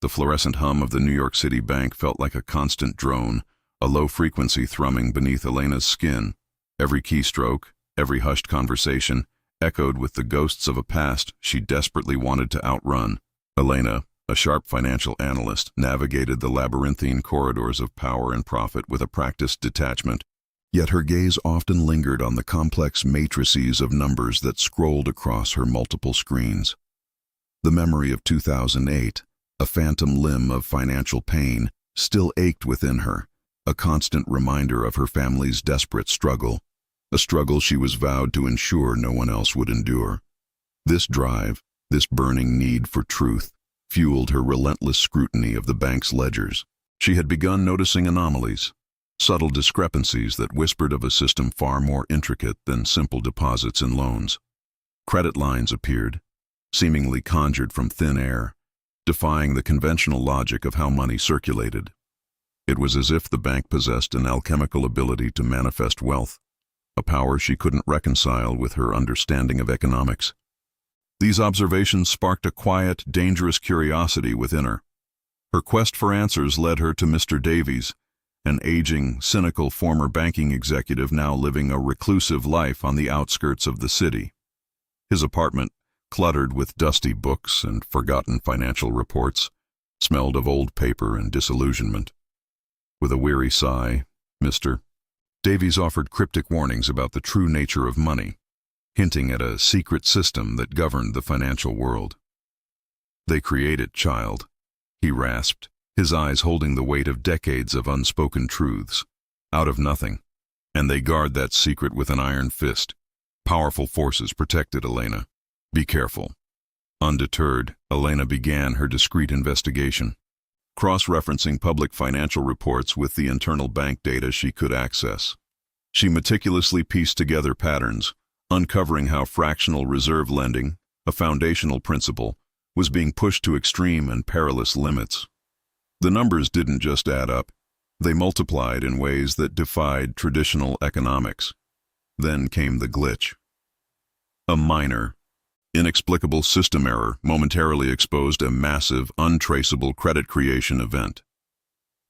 The fluorescent hum of the New York City bank felt like a constant drone, a low frequency thrumming beneath Elena's skin. Every keystroke, every hushed conversation, echoed with the ghosts of a past she desperately wanted to outrun. Elena, a sharp financial analyst, navigated the labyrinthine corridors of power and profit with a practiced detachment, yet her gaze often lingered on the complex matrices of numbers that scrolled across her multiple screens. The memory of 2008, a phantom limb of financial pain, still ached within her, a constant reminder of her family's desperate struggle, a struggle she was vowed to ensure no one else would endure. This drive, this burning need for truth, fueled her relentless scrutiny of the bank's ledgers. She had begun noticing anomalies, subtle discrepancies that whispered of a system far more intricate than simple deposits and loans. Credit lines appeared, seemingly conjured from thin air, defying the conventional logic of how money circulated. It was as if the bank possessed an alchemical ability to manifest wealth, a power she couldn't reconcile with her understanding of economics. These observations sparked a quiet, dangerous curiosity within her. Her quest for answers led her to Mr. Davies, an aging, cynical former banking executive now living a reclusive life on the outskirts of the city. His apartment, cluttered with dusty books and forgotten financial reports, smelled of old paper and disillusionment. With a weary sigh, Mr. Davies offered cryptic warnings about the true nature of money, hinting at a secret system that governed the financial world. "They create it, child," he rasped, his eyes holding the weight of decades of unspoken truths, out of nothing, "and they guard that secret with an iron fist. Powerful forces protected, Elena. Be careful." Undeterred, Elena began her discreet investigation, cross-referencing public financial reports with the internal bank data she could access. She meticulously pieced together patterns, uncovering how fractional reserve lending, a foundational principle, was being pushed to extreme and perilous limits. The numbers didn't just add up, they multiplied in ways that defied traditional economics. Then came the glitch. A minor, inexplicable system error momentarily exposed a massive, untraceable credit creation event.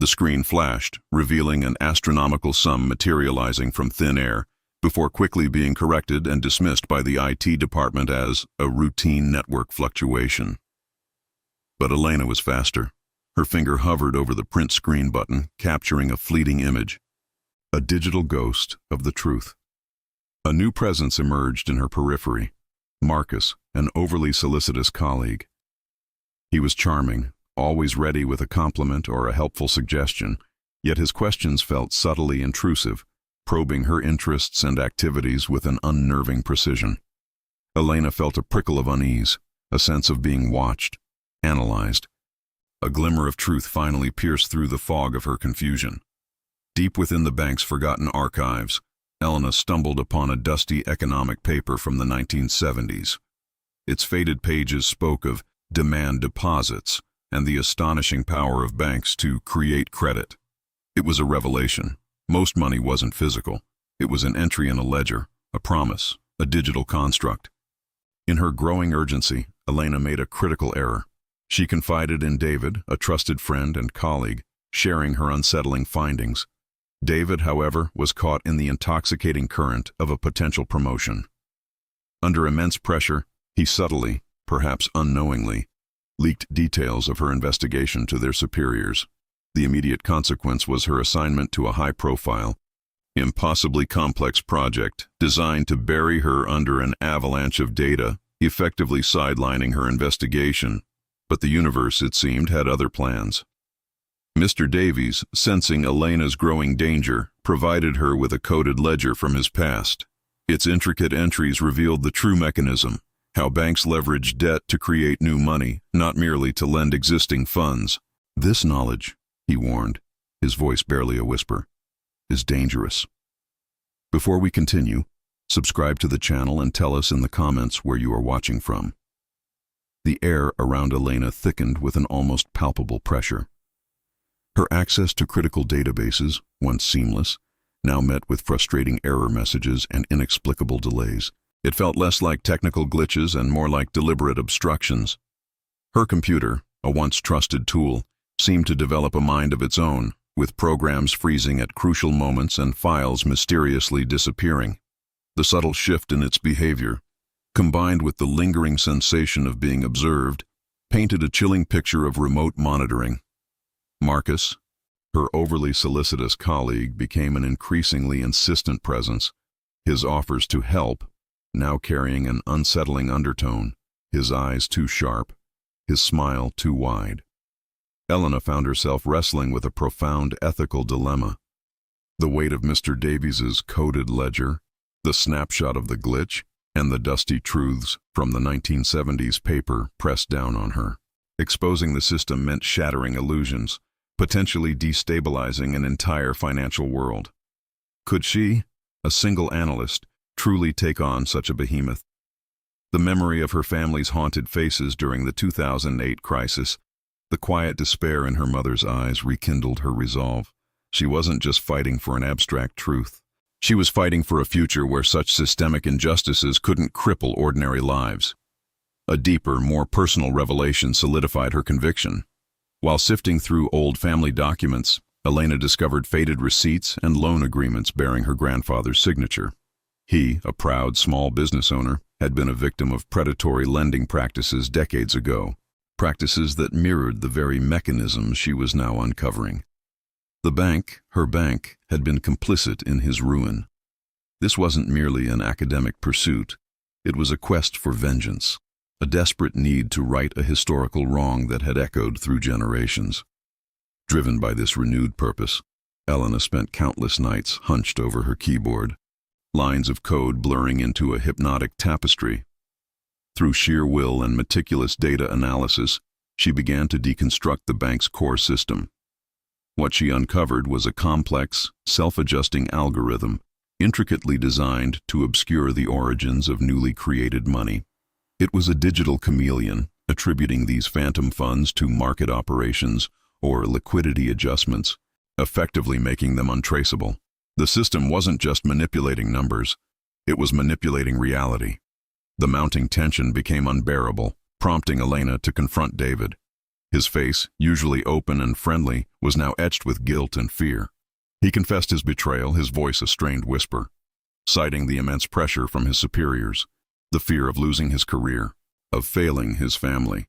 The screen flashed, revealing an astronomical sum materializing from thin air, before quickly being corrected and dismissed by the IT department as a routine network fluctuation. But Elena was faster. Her finger hovered over the print screen button, capturing a fleeting image, a digital ghost of the truth. A new presence emerged in her periphery, Marcus, an overly solicitous colleague. He was charming, always ready with a compliment or a helpful suggestion, yet his questions felt subtly intrusive, probing her interests and activities with an unnerving precision. Elena felt a prickle of unease, a sense of being watched, analyzed. A glimmer of truth finally pierced through the fog of her confusion. Deep within the bank's forgotten archives, Elena stumbled upon a dusty economic paper from the 1970s. Its faded pages spoke of demand deposits and the astonishing power of banks to create credit. It was a revelation. Most money wasn't physical. It was an entry in a ledger, a promise, a digital construct. In her growing urgency, Elena made a critical error. She confided in David, a trusted friend and colleague, sharing her unsettling findings. David, however, was caught in the intoxicating current of a potential promotion. Under immense pressure, he subtly, perhaps unknowingly, leaked details of her investigation to their superiors. The immediate consequence was her assignment to a high-profile, impossibly complex project designed to bury her under an avalanche of data, effectively sidelining her investigation. But the universe, it seemed, had other plans. Mr. Davies, sensing Elena's growing danger, provided her with a coded ledger from his past. Its intricate entries revealed the true mechanism, how banks leverage debt to create new money, not merely to lend existing funds. "This knowledge," he warned, his voice barely a whisper, "is dangerous." Before we continue, subscribe to the channel and tell us in the comments where you are watching from. The air around Elena thickened with an almost palpable pressure. Her access to critical databases, once seamless, now met with frustrating error messages and inexplicable delays. It felt less like technical glitches and more like deliberate obstructions. Her computer, a once trusted tool, seemed to develop a mind of its own, with programs freezing at crucial moments and files mysteriously disappearing. The subtle shift in its behavior, combined with the lingering sensation of being observed, painted a chilling picture of remote monitoring. Marcus, her overly solicitous colleague, became an increasingly insistent presence, his offers to help now carrying an unsettling undertone, his eyes too sharp, his smile too wide. Elena found herself wrestling with a profound ethical dilemma. The weight of Mr. Davies's coded ledger, the snapshot of the glitch, and the dusty truths from the 1970s paper pressed down on her. Exposing the system meant shattering illusions, potentially destabilizing an entire financial world. Could she, a single analyst, truly take on such a behemoth? The memory of her family's haunted faces during the 2008 crisis, the quiet despair in her mother's eyes rekindled her resolve. She wasn't just fighting for an abstract truth. She was fighting for a future where such systemic injustices couldn't cripple ordinary lives. A deeper, more personal revelation solidified her conviction. While sifting through old family documents, Elena discovered faded receipts and loan agreements bearing her grandfather's signature. He, a proud small business owner, had been a victim of predatory lending practices decades ago, practices that mirrored the very mechanisms she was now uncovering. The bank, her bank, had been complicit in his ruin. This wasn't merely an academic pursuit, it was a quest for vengeance, a desperate need to right a historical wrong that had echoed through generations. Driven by this renewed purpose, Elena spent countless nights hunched over her keyboard, lines of code blurring into a hypnotic tapestry. Through sheer will and meticulous data analysis, she began to deconstruct the bank's core system. What she uncovered was a complex, self-adjusting algorithm, intricately designed to obscure the origins of newly created money. It was a digital chameleon, attributing these phantom funds to market operations or liquidity adjustments, effectively making them untraceable. The system wasn't just manipulating numbers, it was manipulating reality. The mounting tension became unbearable, prompting Elena to confront David. His face, usually open and friendly, was now etched with guilt and fear. He confessed his betrayal, his voice a strained whisper, citing the immense pressure from his superiors, the fear of losing his career, of failing his family.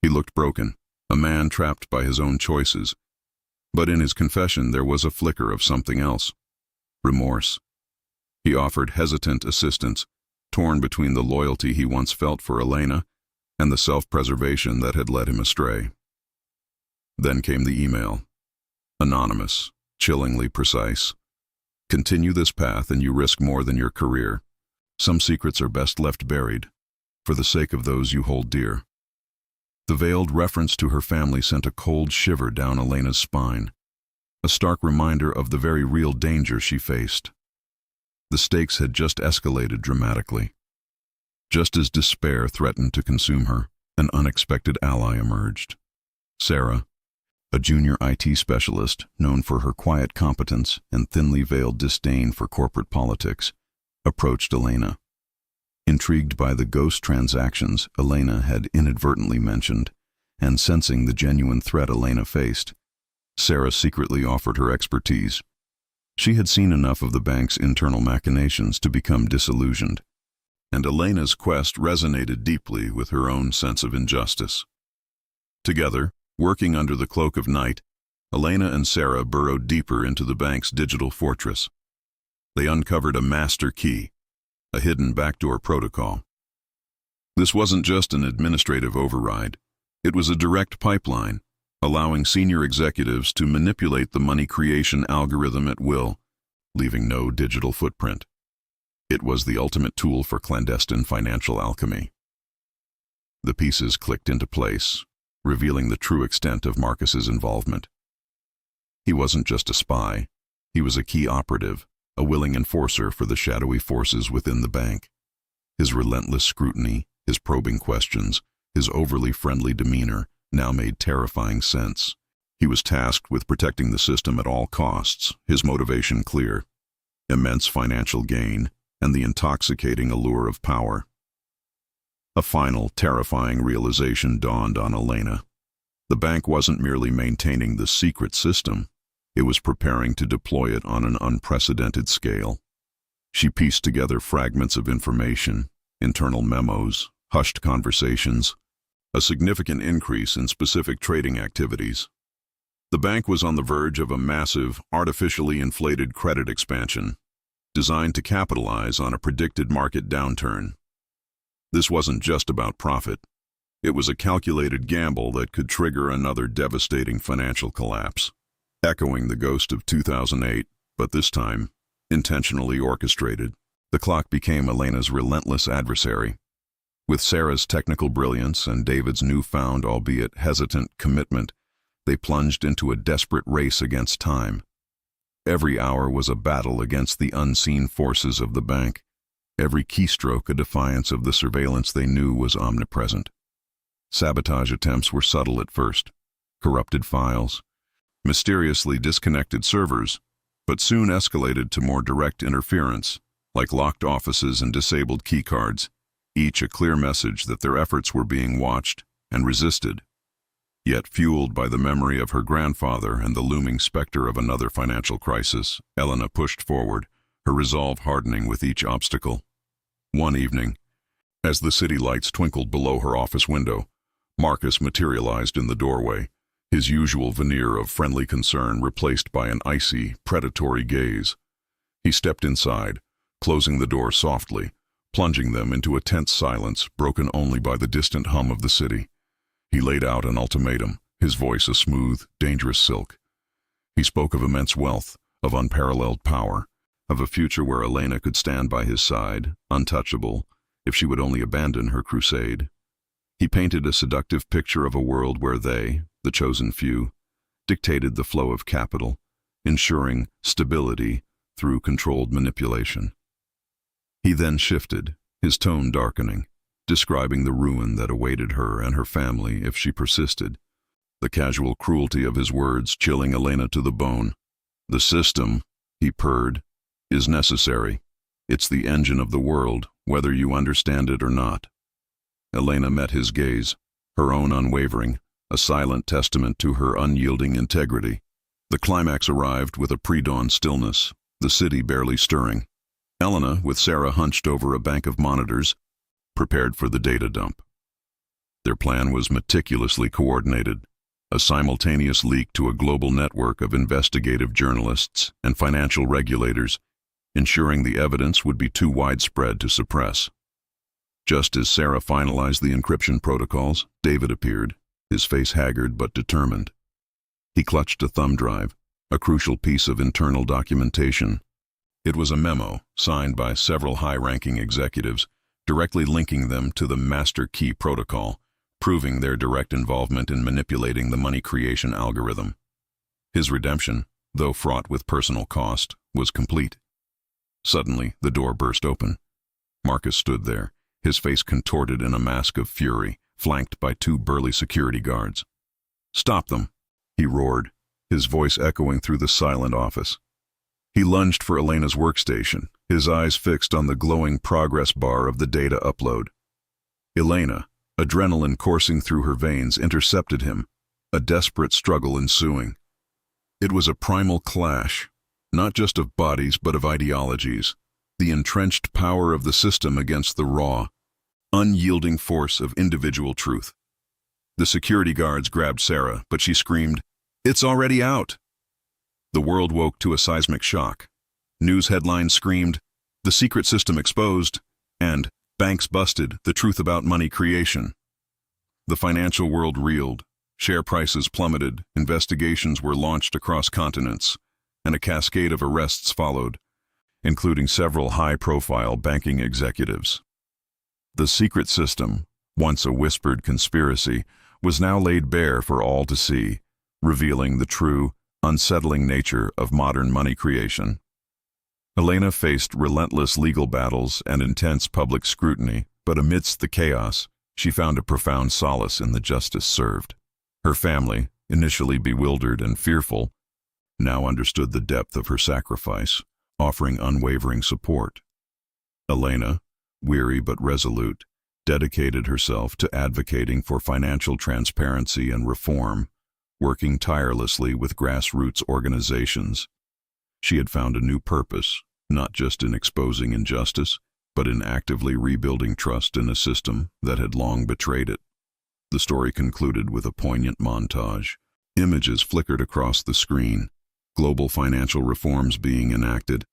He looked broken, a man trapped by his own choices. But in his confession there was a flicker of something else. Remorse. He offered hesitant assistance, torn between the loyalty he once felt for Elena and the self-preservation that had led him astray. Then came the email. Anonymous, chillingly precise. Continue this path and you risk more than your career. Some secrets are best left buried, for the sake of those you hold dear. The veiled reference to her family sent a cold shiver down Elena's spine, a stark reminder of the very real danger she faced. The stakes had just escalated dramatically. Just as despair threatened to consume her, an unexpected ally emerged. Sarah, a junior IT specialist known for her quiet competence and thinly veiled disdain for corporate politics, approached Elena. Intrigued by the ghost transactions Elena had inadvertently mentioned, and sensing the genuine threat Elena faced, Sarah secretly offered her expertise. She had seen enough of the bank's internal machinations to become disillusioned, and Elena's quest resonated deeply with her own sense of injustice. Together, working under the cloak of night, Elena and Sarah burrowed deeper into the bank's digital fortress. They uncovered a master key, a hidden backdoor protocol. This wasn't just an administrative override. It was a direct pipeline, allowing senior executives to manipulate the money creation algorithm at will, leaving no digital footprint. It was the ultimate tool for clandestine financial alchemy. The pieces clicked into place, revealing the true extent of Marcus's involvement. He wasn't just a spy, he was a key operative, a willing enforcer for the shadowy forces within the bank. His relentless scrutiny, his probing questions, his overly friendly demeanor now made terrifying sense. He was tasked with protecting the system at all costs, his motivation clear: immense financial gain and the intoxicating allure of power. A final, terrifying realization dawned on Elena. The bank wasn't merely maintaining the secret system, it was preparing to deploy it on an unprecedented scale. She pieced together fragments of information, internal memos, hushed conversations, a significant increase in specific trading activities. The bank was on the verge of a massive, artificially inflated credit expansion, designed to capitalize on a predicted market downturn. This wasn't just about profit. It was a calculated gamble that could trigger another devastating financial collapse, echoing the ghost of 2008, but this time, intentionally orchestrated. The clock became Elena's relentless adversary. With Sarah's technical brilliance and David's newfound, albeit hesitant, commitment, they plunged into a desperate race against time. Every hour was a battle against the unseen forces of the bank, every keystroke a defiance of the surveillance they knew was omnipresent. Sabotage attempts were subtle at first, corrupted files, mysteriously disconnected servers, but soon escalated to more direct interference, like locked offices and disabled keycards, each a clear message that their efforts were being watched and resisted. Yet, fueled by the memory of her grandfather and the looming specter of another financial crisis, Elena pushed forward, her resolve hardening with each obstacle. One evening, as the city lights twinkled below her office window, Marcus materialized in the doorway, his usual veneer of friendly concern replaced by an icy, predatory gaze. He stepped inside, closing the door softly, plunging them into a tense silence broken only by the distant hum of the city. He laid out an ultimatum, his voice a smooth, dangerous silk. He spoke of immense wealth, of unparalleled power, of a future where Elena could stand by his side, untouchable, if she would only abandon her crusade. He painted a seductive picture of a world where they, the chosen few, dictated the flow of capital, ensuring stability through controlled manipulation. He then shifted, his tone darkening, describing the ruin that awaited her and her family if she persisted, the casual cruelty of his words chilling Elena to the bone. "The system," he purred, "is necessary. It's the engine of the world, whether you understand it or not." Elena met his gaze, her own unwavering, a silent testament to her unyielding integrity. The climax arrived with a pre-dawn stillness, the city barely stirring. Elena, with Sarah hunched over a bank of monitors, prepared for the data dump. Their plan was meticulously coordinated, a simultaneous leak to a global network of investigative journalists and financial regulators, ensuring the evidence would be too widespread to suppress. Just as Sarah finalized the encryption protocols, David appeared, his face haggard but determined. He clutched a thumb drive, a crucial piece of internal documentation. It was a memo, signed by several high-ranking executives, directly linking them to the Master Key Protocol, proving their direct involvement in manipulating the money creation algorithm. His redemption, though fraught with personal cost, was complete. Suddenly, the door burst open. Marcus stood there, his face contorted in a mask of fury, flanked by two burly security guards. "Stop them!" he roared, his voice echoing through the silent office. He lunged for Elena's workstation, his eyes fixed on the glowing progress bar of the data upload. Elena, adrenaline coursing through her veins, intercepted him, a desperate struggle ensuing. It was a primal clash, not just of bodies but of ideologies, the entrenched power of the system against the raw, unyielding force of individual truth. The security guards grabbed Sarah, but she screamed, "It's already out!" The world woke to a seismic shock. News headlines screamed, "The secret system exposed," and "Banks busted, the truth about money creation." The financial world reeled, share prices plummeted, investigations were launched across continents, and a cascade of arrests followed, including several high-profile banking executives. The secret system, once a whispered conspiracy, was now laid bare for all to see, revealing the true, unsettling nature of modern money creation. Elena faced relentless legal battles and intense public scrutiny, but amidst the chaos, she found a profound solace in the justice served. Her family, initially bewildered and fearful, now understood the depth of her sacrifice, offering unwavering support. Elena, weary but resolute, dedicated herself to advocating for financial transparency and reform, working tirelessly with grassroots organizations. She had found a new purpose, not just in exposing injustice, but in actively rebuilding trust in a system that had long betrayed it. The story concluded with a poignant montage. Images flickered across the screen, global financial reforms being enacted,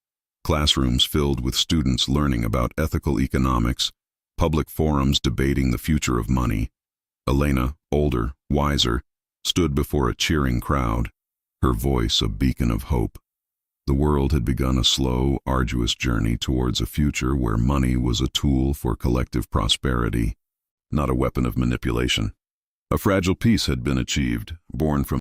classrooms filled with students learning about ethical economics, public forums debating the future of money. Elena, older, wiser, stood before a cheering crowd, her voice a beacon of hope. The world had begun a slow, arduous journey towards a future where money was a tool for collective prosperity, not a weapon of manipulation. A fragile peace had been achieved, born from